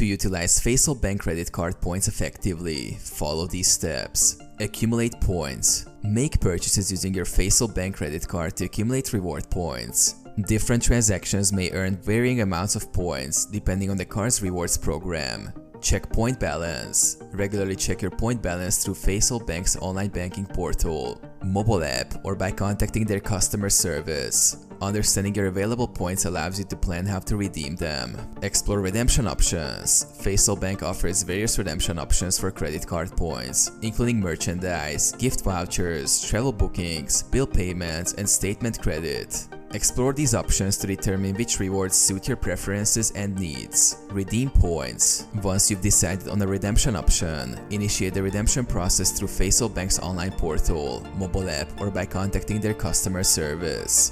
To utilize Faysal Bank credit card points effectively, follow these steps. Accumulate points. Make purchases using your Faysal Bank credit card to accumulate reward points. Different transactions may earn varying amounts of points depending on the card's rewards program. Check point balance. Regularly check your point balance through Faysal Bank's online banking portal, mobile app, or by contacting their customer service. Understanding your available points allows you to plan how to redeem them. Explore redemption options. Faysal Bank offers various redemption options for credit card points, including merchandise, gift vouchers, travel bookings, bill payments, and statement credit. Explore these options to determine which rewards suit your preferences and needs. Redeem points. Once you've decided on a redemption option, initiate the redemption process through Faysal Bank's online portal, mobile app, or by contacting their customer service.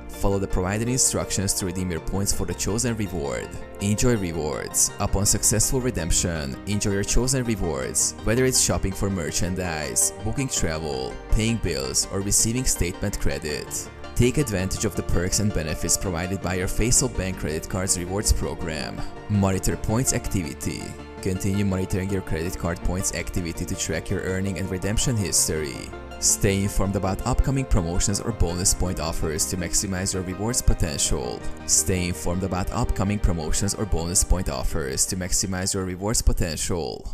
Follow the provided instructions to redeem your points for the chosen reward. Enjoy rewards. Upon successful redemption, enjoy your chosen rewards, whether it's shopping for merchandise, booking travel, paying bills, or receiving statement credit. Take advantage of the perks and benefits provided by your Faysal Bank credit card's rewards program. Monitor points activity. Continue monitoring your credit card points activity to track your earning and redemption history. Stay informed about upcoming promotions or bonus point offers to maximize your rewards potential. Stay informed about upcoming promotions or bonus point offers to maximize your rewards potential.